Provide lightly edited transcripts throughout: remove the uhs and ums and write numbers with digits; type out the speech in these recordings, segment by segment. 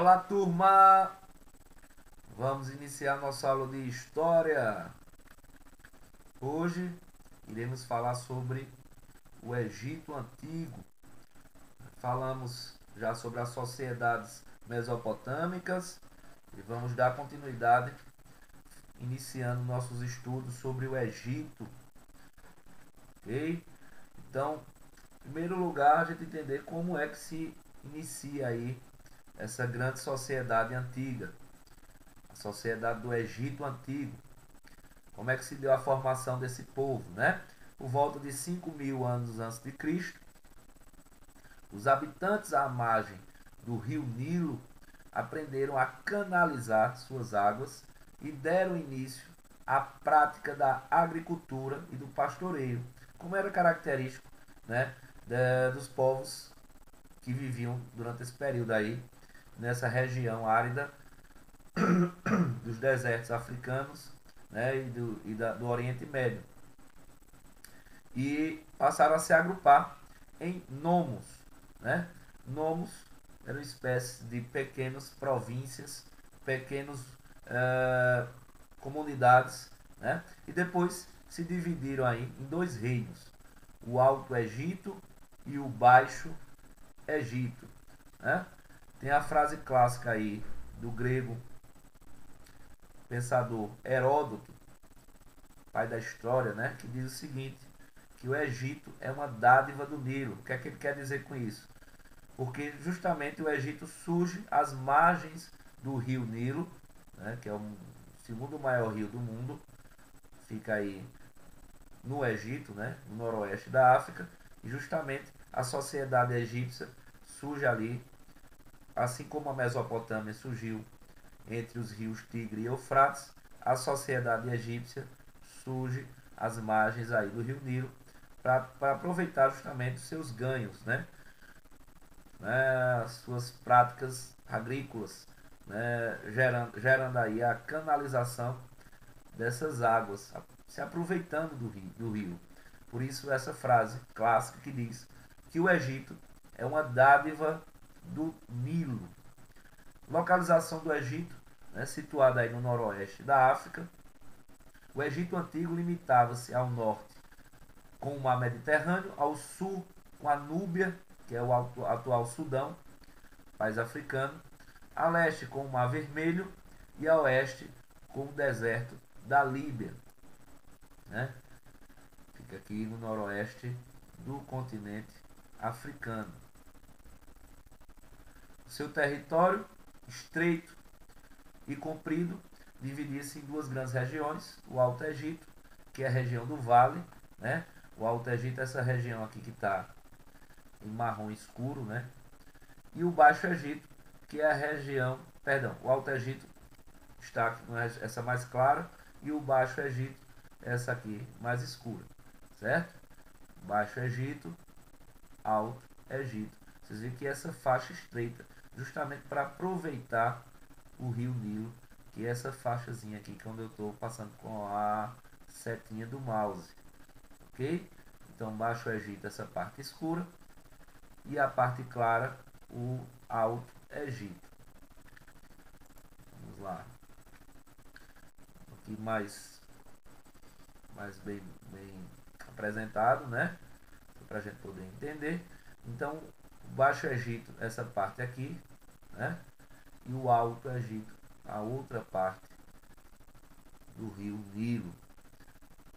Fala, turma! Vamos iniciar nossa aula de história. Hoje iremos falar sobre o Egito Antigo. Falamos já sobre as sociedades mesopotâmicas e vamos dar continuidade iniciando nossos estudos sobre o Egito. Ok? Então, em primeiro lugar, a gente entender como é que se inicia aí essa grande sociedade antiga, a sociedade do Egito Antigo. Como é que se deu a formação desse povo, né? Por volta de 5.000 anos antes de Cristo, os habitantes à margem do rio Nilo aprenderam a canalizar suas águas e deram início à prática da agricultura e do pastoreio, como era característico, né, dos povos que viviam durante esse período aí, nessa região árida dos desertos africanos, né, do Oriente Médio. E passaram a se agrupar em nomos. Né? Nomos eram espécies de pequenas províncias, pequenas comunidades, né? E depois se dividiram aí em dois reinos, o Alto Egito e o Baixo Egito. Né? Tem a frase clássica aí do grego pensador Heródoto, pai da história, né, que diz o seguinte, que o Egito é uma dádiva do Nilo. O que é que ele quer dizer com isso? Porque justamente o Egito surge às margens do rio Nilo, né, que é o segundo maior rio do mundo, fica aí no Egito, né, no noroeste da África, e justamente a sociedade egípcia surge ali, assim como a Mesopotâmia surgiu entre os rios Tigre e Eufrates, a sociedade egípcia surge às margens aí do rio Nilo para aproveitar justamente os seus ganhos, né? As suas práticas agrícolas, né? gerando aí a canalização dessas águas, se aproveitando do rio. Por isso essa frase clássica que diz que o Egito é uma dádiva do Nilo. Localização do Egito, né, situada aí no noroeste da África. O Egito Antigo limitava-se ao norte com o mar Mediterrâneo, ao sul com a Núbia, que é o atual Sudão, país africano, a leste com o Mar Vermelho e a oeste com o deserto da Líbia. Né? Fica aqui no noroeste do continente africano. O seu território, estreito e comprido, dividia-se em duas grandes regiões, o Alto Egito, que é a região do vale, né? O Alto Egito é essa região aqui que está em marrom escuro, né? E o Baixo Egito, que é a região, perdão, o Alto Egito está aqui, essa mais clara, e o Baixo Egito, essa aqui mais escura, certo? Baixo Egito, Alto Egito. Vocês veem que essa faixa estreita, justamente para aproveitar o rio Nilo, que é essa faixazinha aqui, que é onde eu estou passando com a setinha do mouse, ok? Então, Baixo Egito, essa parte escura, e a parte clara, o Alto Egito. Vamos lá. Aqui mais bem apresentado, né? Para a gente poder entender. Então, o Baixo Egito, essa parte aqui, né? E o Alto Egito, a outra parte do rio Nilo.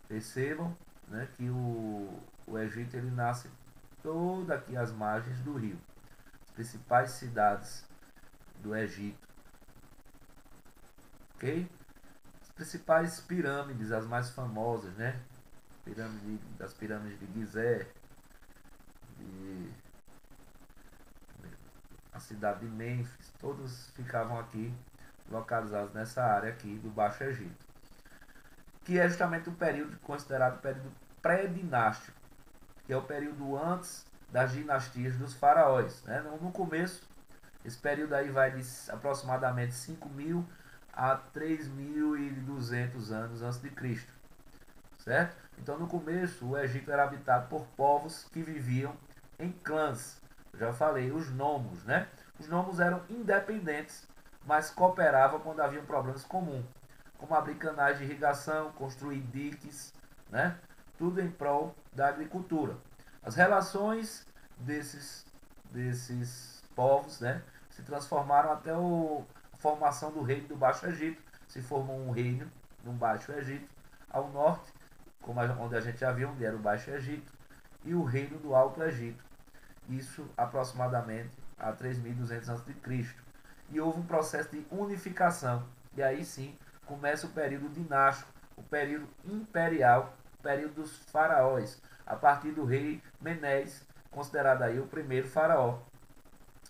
Percebam, né, que o Egito ele nasce toda aqui às margens do rio. As principais cidades do Egito, ok? As principais pirâmides, as mais famosas, né? Das pirâmides de Gizé, a cidade de Mênfis, todos ficavam aqui localizados nessa área aqui do Baixo Egito, que é justamente o período considerado o período pré-dinástico, que é o período antes das dinastias dos faraós. Né? No começo, esse período aí vai de aproximadamente 5.000 a 3.200 anos antes de Cristo, certo? Então, no começo, o Egito era habitado por povos que viviam em clãs. Eu já falei, os nomos, né? Os nomos eram independentes, mas cooperavam quando haviam problemas comuns, como abrir canais de irrigação, construir diques, né? Tudo em prol da agricultura. As relações desses povos, né, se transformaram até a formação do reino do Baixo Egito. Se formou um reino no Baixo Egito, ao norte, onde a gente já viu onde era o Baixo Egito, e o reino do Alto Egito. Isso aproximadamente a 3200 a.C. E houve um processo de unificação. E aí sim começa o período dinástico, o período imperial, o período dos faraós, a partir do rei Menes, considerado aí o primeiro faraó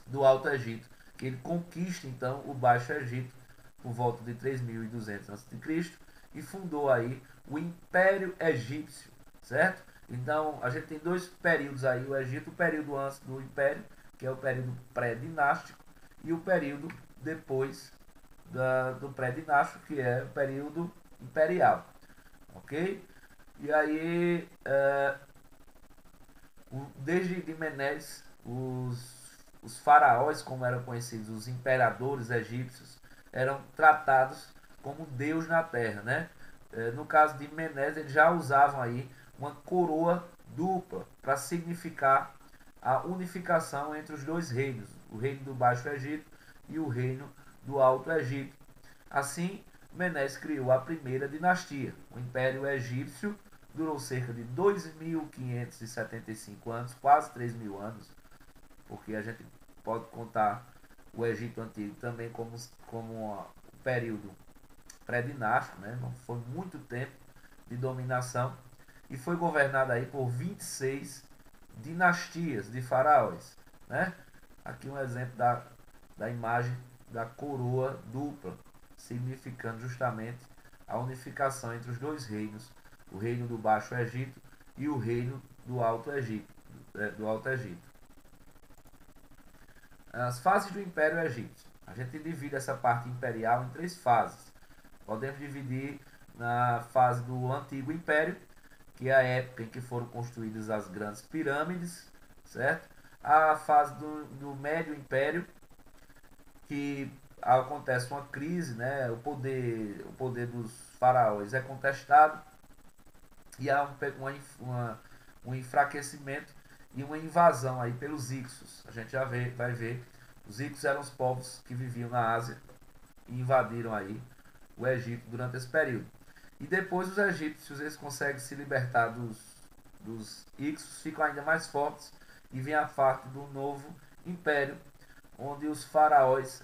do Alto Egito, que ele conquista então o Baixo Egito por volta de 3200 a.C. e fundou aí o Império Egípcio, certo? Então a gente tem dois períodos aí, o Egito, o período antes do Império, que é o período pré-dinástico, e o período depois do pré-dinástico, que é o período imperial, ok? E aí, desde de Menes, os faraós, como eram conhecidos, os imperadores egípcios, eram tratados como Deus na terra, né? No caso de Menes, eles já usavam aí uma coroa dupla para significar a unificação entre os dois reinos, o reino do Baixo Egito e o reino do Alto Egito. Assim, Menes criou a primeira dinastia. O Império Egípcio durou cerca de 2.575 anos, quase 3.000 anos, porque a gente pode contar o Egito Antigo também como um período pré-dinástico, né? Não foi muito tempo de dominação, e foi governado aí por 26 dinastias de faraós, né? Aqui um exemplo da imagem da coroa dupla, significando justamente a unificação entre os dois reinos, o reino do Baixo Egito e o reino do Alto Egito. As fases do Império Egípcio. A gente divide essa parte imperial em três fases. Podemos dividir na fase do Antigo Império, que é a época em que foram construídas as grandes pirâmides, certo? A fase do Médio Império, que acontece uma crise, né? O poder dos faraós é contestado e há um enfraquecimento e uma invasão aí pelos Ixos. A gente já vai ver, os Ixos eram os povos que viviam na Ásia e invadiram aí o Egito durante esse período. E depois os egípcios eles conseguem se libertar dos Ixos, ficam ainda mais fortes e vem a parte do novo império, onde os faraós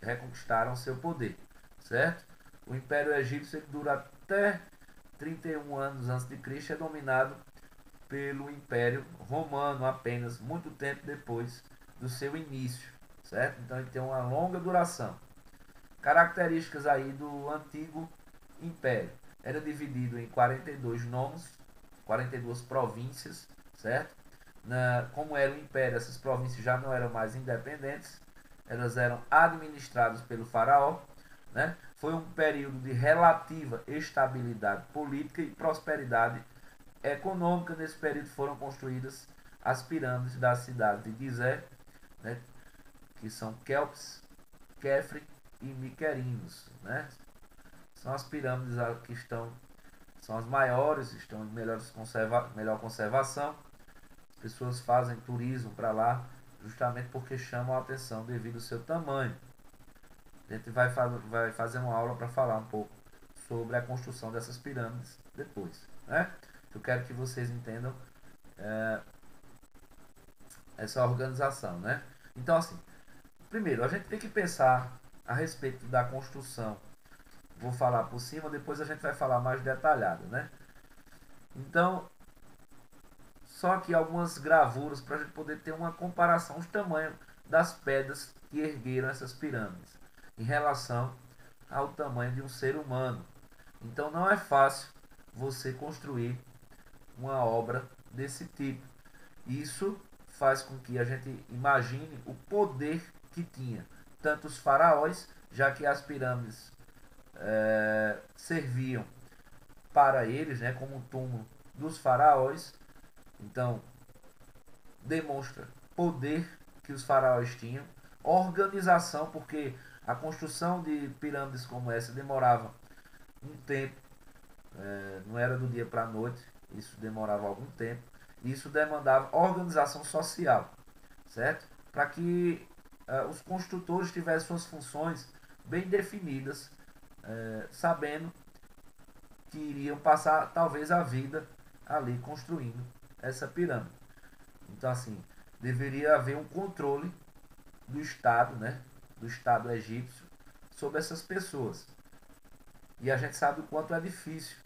reconquistaram seu poder, certo? O Império Egípcio dura até 31 anos antes de Cristo, é dominado pelo Império Romano apenas muito tempo depois do seu início, certo? Então ele tem uma longa duração. Características aí do antigo Império. Era dividido em 42 nomos, 42 províncias, certo? Como era o Império, essas províncias já não eram mais independentes, elas eram administradas pelo faraó, né? Foi um período de relativa estabilidade política e prosperidade econômica. Nesse período foram construídas as pirâmides da cidade de Gizé, né? Que são Kelps, Kefre e Miquerinos, né? São as pirâmides que são as maiores, estão em melhor conservação. As pessoas fazem turismo para lá justamente porque chamam a atenção devido ao seu tamanho. A gente vai fazer uma aula para falar um pouco sobre a construção dessas pirâmides depois, né? Eu quero que vocês entendam essa organização, né? Então, assim, primeiro a gente tem que pensar a respeito da construção. Vou falar por cima, depois a gente vai falar mais detalhado, né? Então, só aqui algumas gravuras para a gente poder ter uma comparação, os tamanhos das pedras que ergueram essas pirâmides em relação ao tamanho de um ser humano. Então não é fácil você construir uma obra desse tipo. Isso faz com que a gente imagine o poder que tinha tanto os faraós, já que as pirâmides serviam para eles, né, como um túmulo dos faraós. Então demonstra poder que os faraós tinham, organização, porque a construção de pirâmides como essa demorava um tempo, não era do dia para a noite, isso demorava algum tempo, e isso demandava organização social, certo? Para que os construtores tivessem suas funções bem definidas, sabendo que iriam passar talvez a vida ali construindo essa pirâmide. Então, assim, deveria haver um controle do Estado, né, do Estado egípcio, sobre essas pessoas. E a gente sabe o quanto é difícil.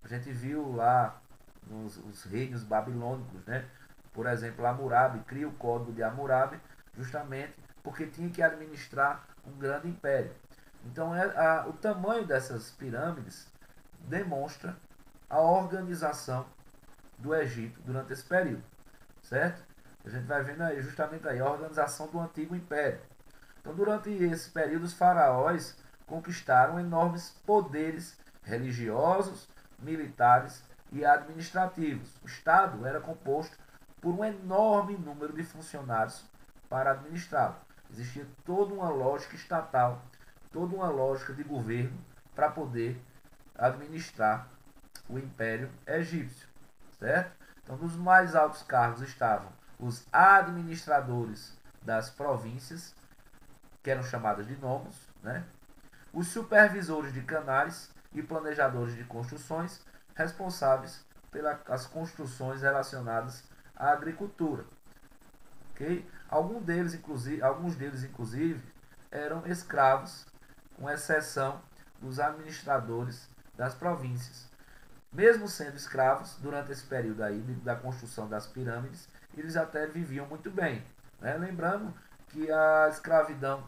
A gente viu lá os reinos babilônicos, né? Por exemplo, Hammurabi cria o Código de Hammurabi justamente porque tinha que administrar um grande império. Então, o tamanho dessas pirâmides demonstra a organização do Egito durante esse período, certo? A gente vai vendo aí justamente aí a organização do antigo império. Então, durante esse período, os faraós conquistaram enormes poderes religiosos, militares e administrativos. O Estado era composto por um enorme número de funcionários para administrá-lo. Existia toda uma lógica estatal, toda uma lógica de governo para poder administrar o Império Egípcio, certo? Então, nos mais altos cargos estavam os administradores das províncias, que eram chamadas de nomos, né? Os supervisores de canais e planejadores de construções, responsáveis pelas construções relacionadas à agricultura. Okay? Alguns deles, inclusive, eram escravos, com exceção dos administradores das províncias. Mesmo sendo escravos, durante esse período aí da construção das pirâmides, eles até viviam muito bem. Né? Lembrando que a escravidão,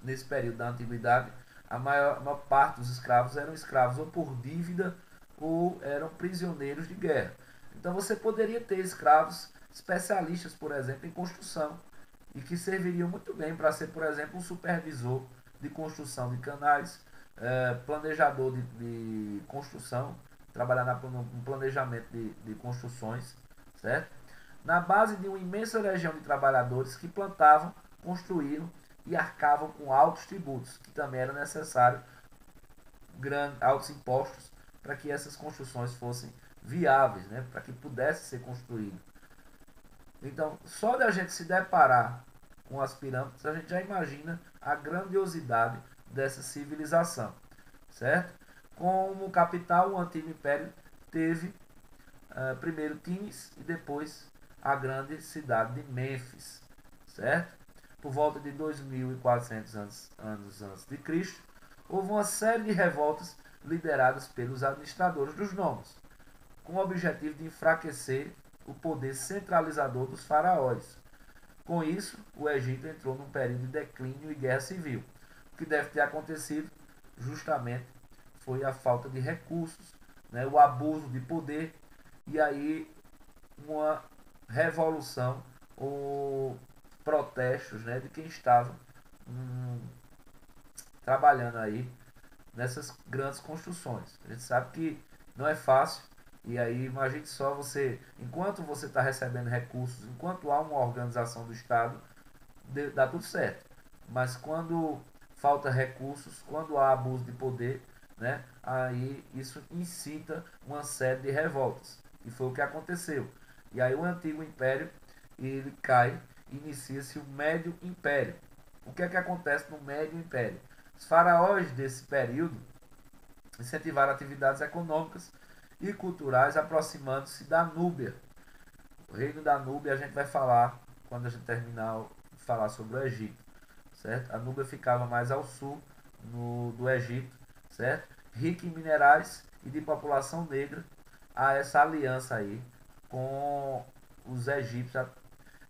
nesse período da antiguidade, a maior parte dos escravos eram escravos ou por dívida ou eram prisioneiros de guerra. Então você poderia ter escravos especialistas, por exemplo, em construção, e que serviriam muito bem para ser, por exemplo, um supervisor de construção de canais, planejador de construção, trabalhar no planejamento de construções, certo? Na base de uma imensa legião de trabalhadores que plantavam, construíam e arcavam com altos tributos, que também era necessário altos impostos para que essas construções fossem viáveis, né? Para que pudesse ser construído. Então, só de a gente se deparar com as pirâmides, a gente já imagina a grandiosidade dessa civilização, certo? Como capital, o antigo império teve primeiro Tins e depois a grande cidade de Mênfis, certo? Por volta de 2400 anos antes de Cristo, houve uma série de revoltas lideradas pelos administradores dos nomos, com o objetivo de enfraquecer o poder centralizador dos faraós. Com isso, o Egito entrou num período de declínio e guerra civil. O que deve ter acontecido justamente foi a falta de recursos, né, o abuso de poder e aí uma revolução ou protestos, né, de quem estava trabalhando aí nessas grandes construções. A gente sabe que não é fácil. E aí, imagine só você, enquanto você está recebendo recursos, enquanto há uma organização do Estado, dá tudo certo. Mas quando falta recursos, quando há abuso de poder, né, aí isso incita uma série de revoltas. E foi o que aconteceu. E aí o antigo império, ele cai, inicia-se o Médio Império. O que é que acontece no Médio Império? Os faraós desse período incentivaram atividades econômicas e culturais aproximando-se da Núbia. O reino da Núbia a gente vai falar quando a gente terminar de falar sobre o Egito, certo? A Núbia ficava mais ao sul do Egito, certo? Rica em minerais e de população negra, há essa aliança aí com os egípcios.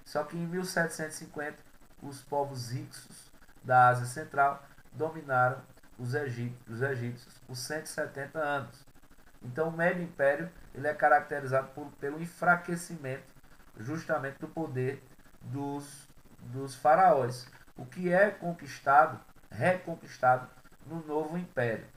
Só que em 1750 os povos hicsos da Ásia Central dominaram os egípcios por 170 anos. Então o Médio Império ele é caracterizado pelo enfraquecimento justamente do poder dos faraós, o que é reconquistado no novo império.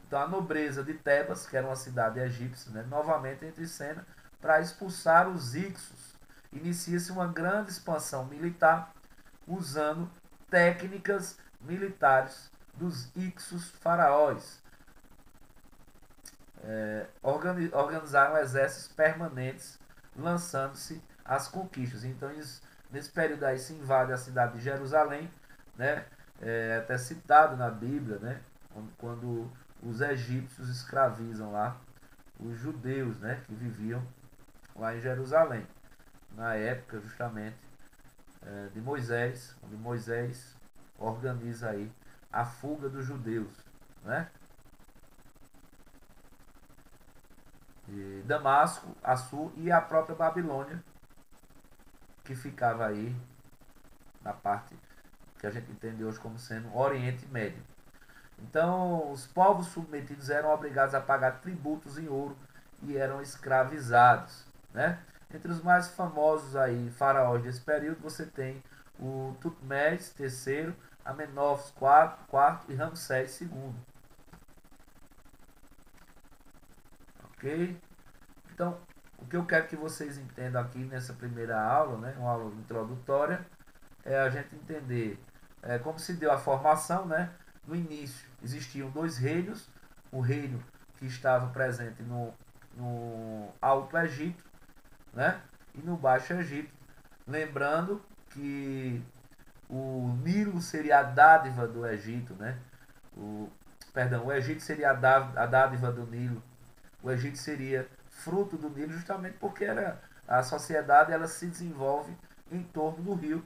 Então a nobreza de Tebas, que era uma cidade egípcia, né, novamente entra em cena para expulsar os Hicsos inicia-se uma grande expansão militar usando técnicas militares dos Ixos faraós. Organizaram exércitos permanentes, lançando-se às conquistas. Então, nesse período aí se invade a cidade de Jerusalém, né? Até citado na Bíblia, né? Quando os egípcios escravizam lá os judeus, né? Que viviam lá em Jerusalém, na época justamente de Moisés, onde Moisés organiza aí a fuga dos judeus, né? De Damasco, Assur e a própria Babilônia, que ficava aí na parte que a gente entende hoje como sendo o Oriente Médio. Então, os povos submetidos eram obrigados a pagar tributos em ouro e eram escravizados, né? Entre os mais famosos aí faraós desse período, você tem o Tutmés III, Amenófis IV e Ramsés II. Ok? Então, o que eu quero que vocês entendam aqui nessa primeira aula, né, uma aula introdutória, é a gente entender como se deu a formação, né? No início existiam dois reinos, o reino que estava presente no Alto Egito, né? E no Baixo Egito. Lembrando que o Nilo seria a dádiva do Egito, né? O Egito seria a dádiva do Nilo. O Egito seria fruto do Nilo, justamente porque a sociedade ela se desenvolve em torno do rio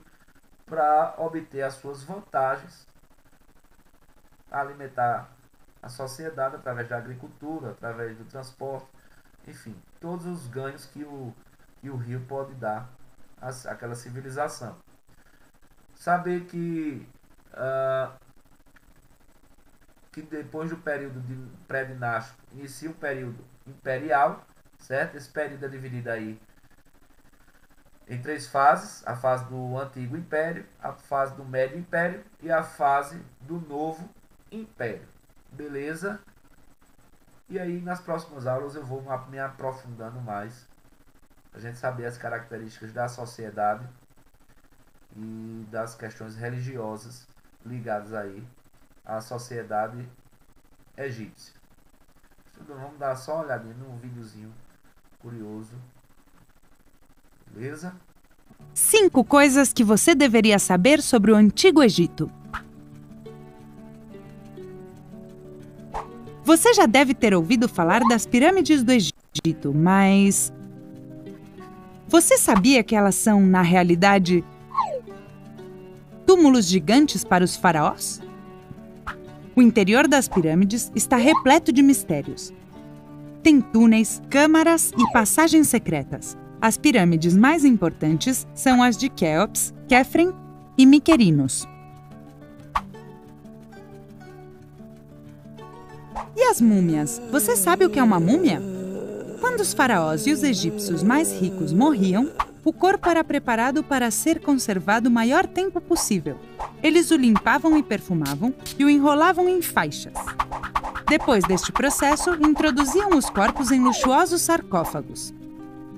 para obter as suas vantagens, alimentar a sociedade através da agricultura, através do transporte, enfim, todos os ganhos que o rio pode dar àquela civilização. Saber que depois do período pré-dinástico inicia o período imperial, certo? Esse período é dividido aí em três fases: a fase do Antigo Império, a fase do Médio Império e a fase do Novo Império. Beleza? E aí nas próximas aulas eu vou me aprofundando mais, a gente saber as características da sociedade e das questões religiosas ligadas aí à sociedade egípcia. Vamos dar só uma olhadinha num videozinho curioso. Beleza? 5 coisas que você deveria saber sobre o Antigo Egito. Você já deve ter ouvido falar das pirâmides do Egito, mas você sabia que elas são, na realidade, túmulos gigantes para os faraós? O interior das pirâmides está repleto de mistérios. Tem túneis, câmaras e passagens secretas. As pirâmides mais importantes são as de Quéops, Quefren e Miquerinos. E as múmias? Você sabe o que é uma múmia? Quando os faraós e os egípcios mais ricos morriam, o corpo era preparado para ser conservado o maior tempo possível. Eles o limpavam e perfumavam e o enrolavam em faixas. Depois deste processo, introduziam os corpos em luxuosos sarcófagos.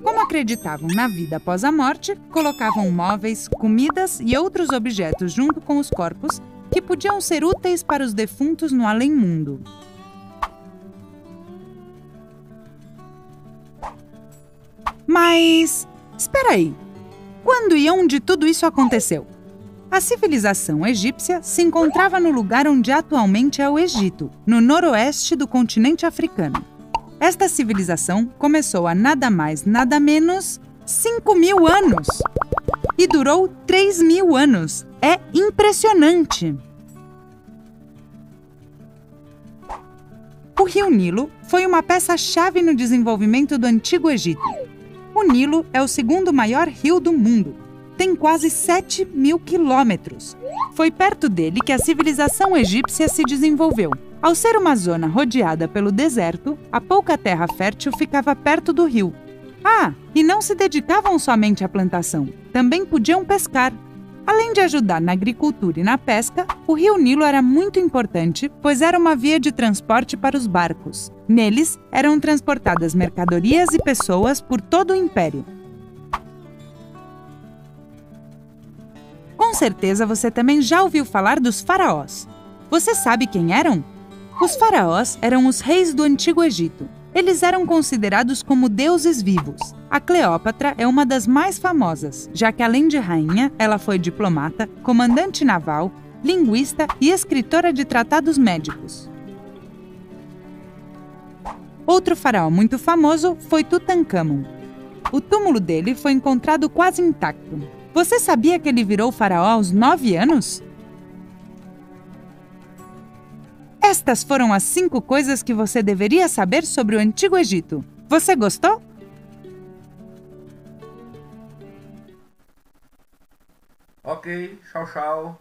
Como acreditavam na vida após a morte, colocavam móveis, comidas e outros objetos junto com os corpos que podiam ser úteis para os defuntos no além-mundo. Mas, espera aí, quando e onde tudo isso aconteceu? A civilização egípcia se encontrava no lugar onde atualmente é o Egito, no noroeste do continente africano. Esta civilização começou há nada mais, nada menos 5.000 anos e durou 3.000 anos. É impressionante! O rio Nilo foi uma peça-chave no desenvolvimento do Antigo Egito. O Nilo é o segundo maior rio do mundo. Tem quase 7.000 quilômetros. Foi perto dele que a civilização egípcia se desenvolveu. Ao ser uma zona rodeada pelo deserto, a pouca terra fértil ficava perto do rio. E não se dedicavam somente à plantação, também podiam pescar. Além de ajudar na agricultura e na pesca, o rio Nilo era muito importante, pois era uma via de transporte para os barcos. Neles eram transportadas mercadorias e pessoas por todo o império. certeza você também já ouviu falar dos faraós. Você sabe quem eram? Os faraós eram os reis do Antigo Egito. Eles eram considerados como deuses vivos. A Cleópatra é uma das mais famosas, já que além de rainha, ela foi diplomata, comandante naval, linguista e escritora de tratados médicos. Outro faraó muito famoso foi Tutancâmon. O túmulo dele foi encontrado quase intacto. Você sabia que ele virou faraó aos 9 anos? Estas foram as 5 coisas que você deveria saber sobre o Antigo Egito. Você gostou? Ok, tchau, tchau.